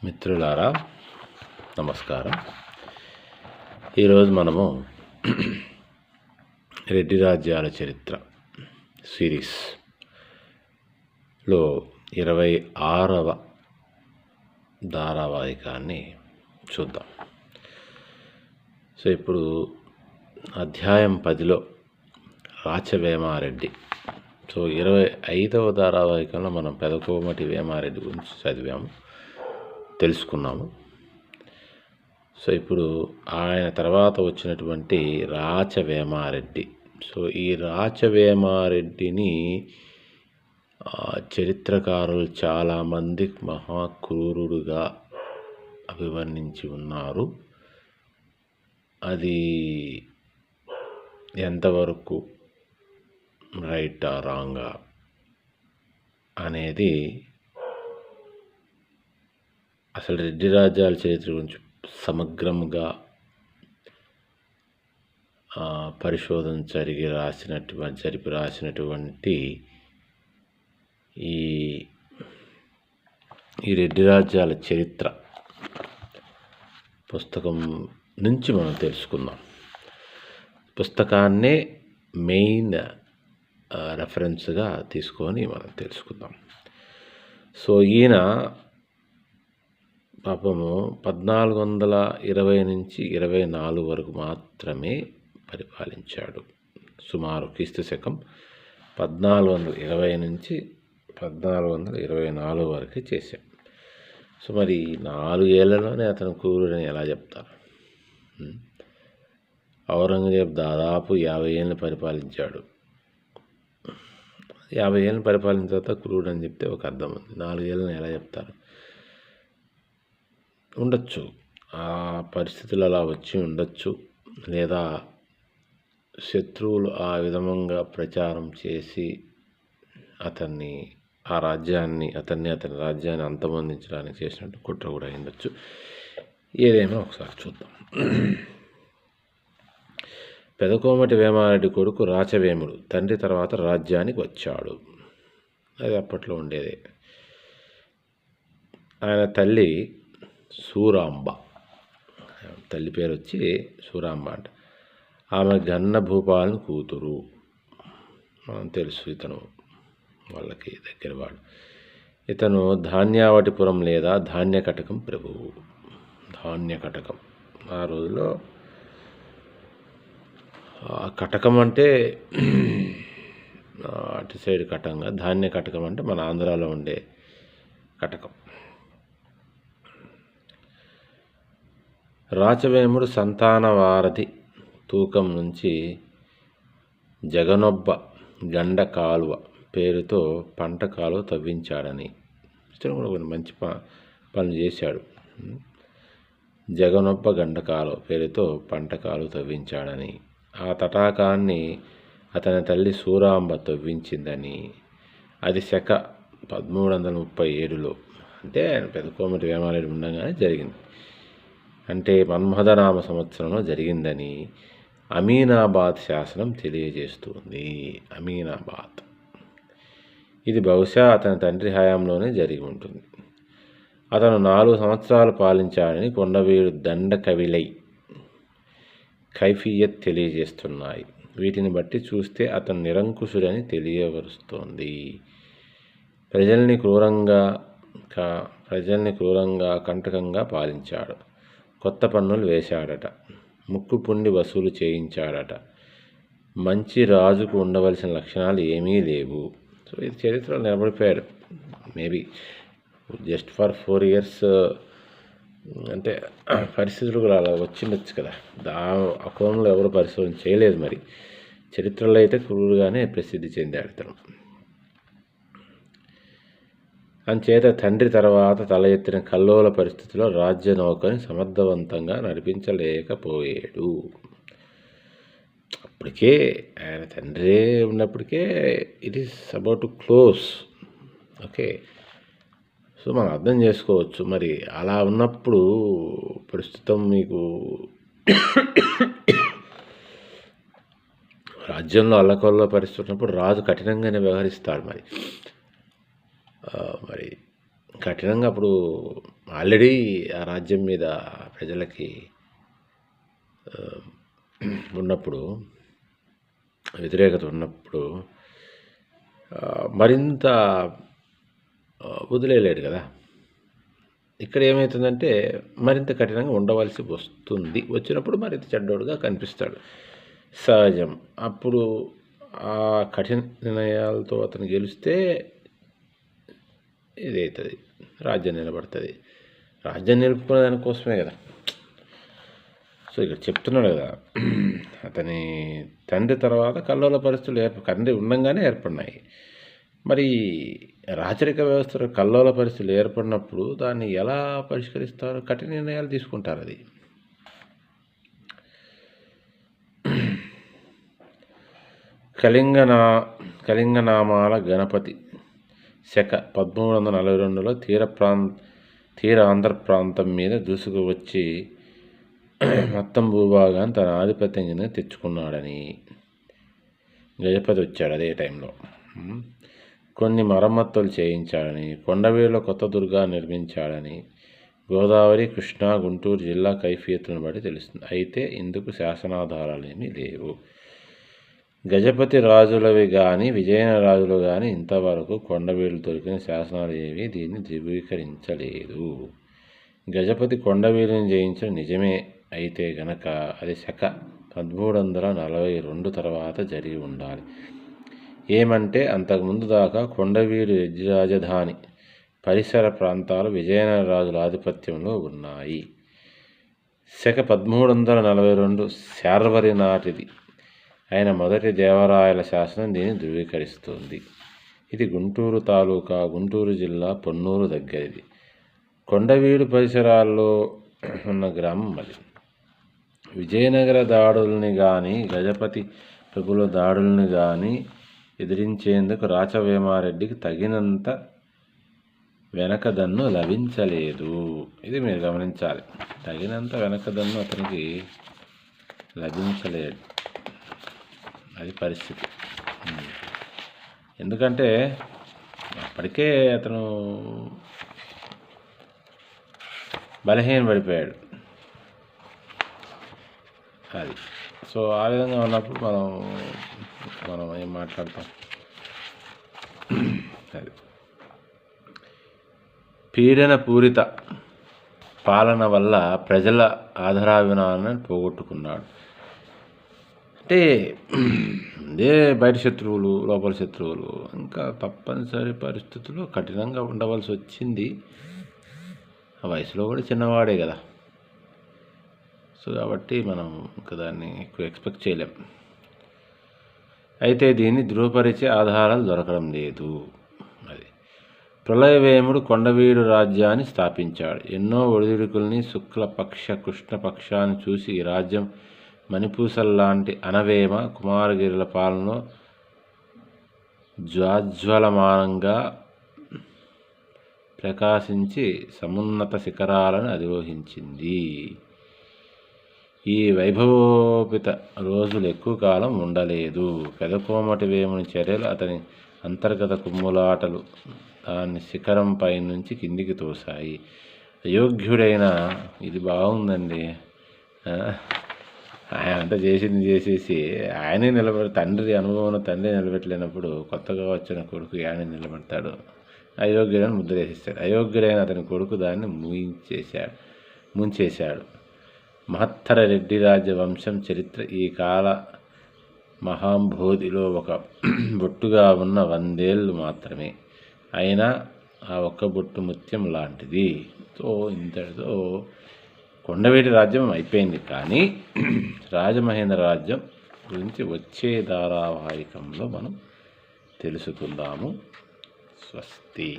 మిత్రులారా నమస్కారం. ఈరోజు మనము రెడ్డి రాజ్యాల చరిత్ర సిరీస్లో 26వ ధారావాహికాన్ని చూద్దాం. సో ఇప్పుడు అధ్యాయం 10లో రాచవేమారెడ్డి. సో 25వ ధారావాహికంలో మనం పెదకోమటి వేమారెడ్డి గురించి చదివాము, తెలుసుకున్నాము. సో ఇప్పుడు ఆయన తర్వాత వచ్చినటువంటి రాచవేమారెడ్డి. సో ఈ రాచవేమారెడ్డిని చరిత్రకారులు చాలామంది మహాక్రూరుడుగా అభివర్ణించి ఉన్నారు. అది ఎంతవరకు రైటా రాంగా అనేది అసలు రెడ్డి రాజ్యాల చరిత్ర గురించి సమగ్రంగా పరిశోధన జరిపి రాసినటువంటి ఈ రెడ్డి రాజ్యాల చరిత్ర పుస్తకం నుంచి మనం తెలుసుకుందాం. పుస్తకాన్నే మెయిన్ రెఫరెన్స్గా తీసుకొని మనం తెలుసుకుందాం. సో ఈయన పాపము 1420 నుంచి 24 వరకు మాత్రమే పరిపాలించాడు. సుమారు క్రీస్తు శకం 1420 నుంచి 1424 వరకు చేశాడు. సో మరి 4 ఏళ్లలోనే అతను క్రూరుడని ఎలా చెప్తారు? ఔరంగజేబ్ దాదాపు 50 ఏళ్ళు పరిపాలించాడు. 50 ఏళ్ళు పరిపాలించిన తర్వాత క్రూరుడు అని చెప్తే ఒక అర్థం ఉంది. 4 ఏళ్ళని ఎలా చెప్తారు? ఉండొచ్చు, ఆ పరిస్థితులు అలా వచ్చి ఉండొచ్చు, లేదా శత్రువులు ఆ విధంగా ప్రచారం చేసి అతని రాజ్యాన్ని అంతమొందించడానికి చేసినట్టు కుట్ర కూడా ఉండొచ్చు. ఏదేమో ఒకసారి చూద్దాం. పెదకోమటి వేమారెడ్డి కొడుకు రాచవేముడు తండ్రి తర్వాత రాజ్యానికి వచ్చాడు. అది అప్పట్లో ఉండేదే. ఆయన తల్లి సూరాంబ, తల్లి పేరు వచ్చి సూరాంబ అంట. ఆమె గన్న భూపాలను కూతురు. తెలుసు, ఇతను వాళ్ళకి దగ్గర వాడు. ఇతను ధాన్యావటిపురం లేదా ధాన్యకటకం ప్రభువు. ధాన్యకటకం ఆ రోజుల్లో కటకం అంటే అటు సైడ్ కటంగా, ధాన్య కటకం అంటే మన ఆంధ్రాలో ఉండే కటకం. రాచవేముడు సంతాన వారధి తూకం నుంచి జగనొబ్బ గండ కాలువ పేరుతో పంట కాలువ తవ్వించాడని, ఇతను కూడా కొన్ని మంచి పనులు చేశాడు. జగనొబ్బ గండ కాలువ పేరుతో పంట కాలువ తవ్వించాడని, ఆ తటాకాన్ని అతని తల్లి సూరాంబ తవ్వించిందని, అది శక 1337లో అంటే ఆయన పెదకోమటి వేమారెడ్డి ఉండగానే జరిగింది. అంటే మన్మథనామ సంవత్సరంలో జరిగిందని అమీనాబాద్ శాసనం తెలియజేస్తుంది. అమీనాబాద్ ఇది బహుశా అతని తండ్రి హయాంలోనే జరిగి ఉంటుంది. అతను 4 సంవత్సరాలు పాలించాడని కొండవీడు దండ కవిలై కైఫియత్ తెలియజేస్తున్నాయి. వీటిని బట్టి చూస్తే అతను నిరంకుశుడని తెలియవరుస్తోంది. ప్రజల్ని క్రూరంగా కంటకంగా పాలించాడు. కొత్త పన్నులు వేశాడట. ముక్కుపుండి వసూలు చేయించాడట. మంచి రాజుకు ఉండవలసిన లక్షణాలు ఏమీ లేవు. సో ఇది చరిత్రలో నిలబడిపోయాడు. మేబీ జస్ట్ ఫర్ 4 years అంటే పరిస్థితులు కూడా అలా వచ్చిండొచ్చు కదా. ఆ కోణంలో ఎవరు పరిశోధన చేయలేదు. మరి చరిత్రలో అయితే క్రూరుగానే ప్రసిద్ధి చెందాడు ఇతను. అంచేత తండ్రి తర్వాత తల ఎత్తిన కల్లోల పరిస్థితిలో రాజ్య నౌకని సమర్థవంతంగా నడిపించలేకపోయాడు. అప్పటికే ఆయన తండ్రి ఉన్నప్పటికే it is about to close. Okay, so మనం అర్థం చేసుకోవచ్చు. మరి అలా ఉన్నప్పుడు ప్రస్తుతం మీకు రాజ్యంలో అల్లకొల్ల పరిస్థితి ఉన్నప్పుడు రాజు కఠినంగానే వ్యవహరిస్తాడు. మరి కఠినంగా అప్పుడు ఆల్రెడీ ఆ రాజ్యం మీద ప్రజలకి ఉన్నప్పుడు వ్యతిరేకత ఉన్నప్పుడు మరింత వదిలేయలేడు కదా. ఇక్కడ ఏమవుతుందంటే మరింత కఠినంగా ఉండవలసి వస్తుంది. వచ్చినప్పుడు మరింత చెడ్డోడుగా కనిపిస్తాడు, సహజం. అప్పుడు ఆ కఠిన నిర్ణయాలతో అతను గెలిస్తే ఇదవుతుంది, రాజ్యం నిలబడుతుంది. రాజ్యం నిలుపుకునే దానికోసమే కదా. సో ఇక్కడ చెప్తున్నాడు కదా, అతని తండ్రి తర్వాత కల్లోల పరిస్థితులు తండ్రి ఉండంగానే ఏర్పడినాయి. మరి రాచరిక వ్యవస్థలో కల్లోల పరిస్థితులు ఏర్పడినప్పుడు దాన్ని ఎలా పరిష్కరిస్తారు? కఠిన నిర్ణయాలు తీసుకుంటారు. అది కళింగనామాల గణపతి శక 1342లో తీర ఆంధ్ర ప్రాంతం మీద దూసుకు వచ్చి మొత్తం భూభాగాన్ని తన ఆధిపత్యం కింద తెచ్చుకున్నాడని గజపతి వచ్చాడు. అదే టైంలో కొన్ని మరమ్మతులు చేయించాడని, కొండవీడులో కొత్త దుర్గా నిర్మించాడని గోదావరి, కృష్ణా, గుంటూరు జిల్లా కైఫియత్తును బట్టి తెలుస్తుంది. అయితే ఇందుకు శాసనాధారాలు ఏమీ లేవు. గజపతి రాజులవి కానీ విజయనగర రాజులు కానీ ఇంతవరకు కొండవీడు దొరికిన శాసనాలు ఏవి దీన్ని ధృవీకరించలేదు. గజపతి కొండవీడుని జయించడం నిజమే అయితే గనక అది శక 1342 తర్వాత జరిగి ఉండాలి. ఏమంటే అంతకుముందు దాకా కొండవీడు రాజధాని పరిసర ప్రాంతాలు విజయనగర రాజుల ఆధిపత్యంలో ఉన్నాయి. శక 1342 శార్వరి నాటిది అయిన మొదటి దేవరాయల శాసనం దీన్ని ధృవీకరిస్తుంది. ఇది గుంటూరు తాలూకా, గుంటూరు జిల్లా, పొన్నూరు దగ్గరిది. కొండవీడు పరిసరాల్లో ఉన్న గ్రామం అది. విజయనగర దాడుల్ని కానీ గజపతి ప్రభుల దాడుల్ని కానీ ఎదిరించేందుకు రాచవేమారెడ్డికి తగినంత వెనకదన్ను లభించలేదు. ఇది మీరు గమనించాలి. తగినంత వెనకదన్ను అతనికి లభించలేదు. అది పరిస్థితి. ఎందుకంటే అప్పటికే అతను బలహీనపడిపోయాడు. అది సో ఆ విధంగా ఉన్నప్పుడు మనం ఏం మాట్లాడతాం. అది పీడన పూరిత పాలన వల్ల ప్రజల ఆధారాభిమానాన్ని పోగొట్టుకున్నాడు. అంటే ఇదే బయట శత్రువులు, లోపల శత్రువులు, ఇంకా తప్పనిసరి పరిస్థితుల్లో కఠినంగా ఉండవలసి వచ్చింది. ఆ వయసులో కూడా చిన్నవాడే కదా. సో కాబట్టి మనం ఇంకా దాన్ని ఎక్కువ ఎక్స్పెక్ట్ చేయలేం. అయితే దీన్ని ధృవపరిచే ఆధారాలు దొరకడం లేదు. అది ప్రళయవేముడు కొండవీడు రాజ్యాన్ని స్థాపించాడు. ఎన్నో ఒడిదుడుకుల్ని శుక్లపక్ష కృష్ణపక్షాన్ని చూసి ఈ రాజ్యం మణిపూసల్లాంటి అనవేమ కుమారగిరుల పాలనలో జ్వాజ్వలమానంగా ప్రకాశించి సమున్నత శిఖరాలను అధిరోహించింది. ఈ వైభవోపిత రోజులు ఎక్కువ కాలం ఉండలేదు. పెదకోమటి వేముని చర్యలు, అతని అంతర్గత కుమ్ములాటలు దాన్ని శిఖరం పై నుంచి కిందికి తోశాయి. అయోగ్యుడైన ఇది బాగుందండి. ఆయన అంతా చేసేసి ఆయనే తండ్రి అనుభవం తండ్రి నిలబెట్టలేనప్పుడు కొత్తగా వచ్చిన కొడుకు ఆయనే నిలబెడతాడు. అయోగ్యుడని ముద్ర వేసేస్తాడు. అయోగ్యుడైన అతని కొడుకు దాన్ని ముంచేశాడు. మహత్తర రెడ్డి రాజ్య వంశం చరిత్ర ఈ కాల మహాంబోధిలో ఒక బొట్టుగా ఉన్న 100 ఏళ్ళు మాత్రమే. అయినా ఆ ఒక్క బొట్టు ముత్యం లాంటిది. సో ఇంతటితో కొండవీటి రాజ్యం అయిపోయింది. కానీ రాజమహేంద్ర రాజ్యం గురించి వచ్చే ధారావాహికంలో మనం తెలుసుకుందాము. స్వస్తి.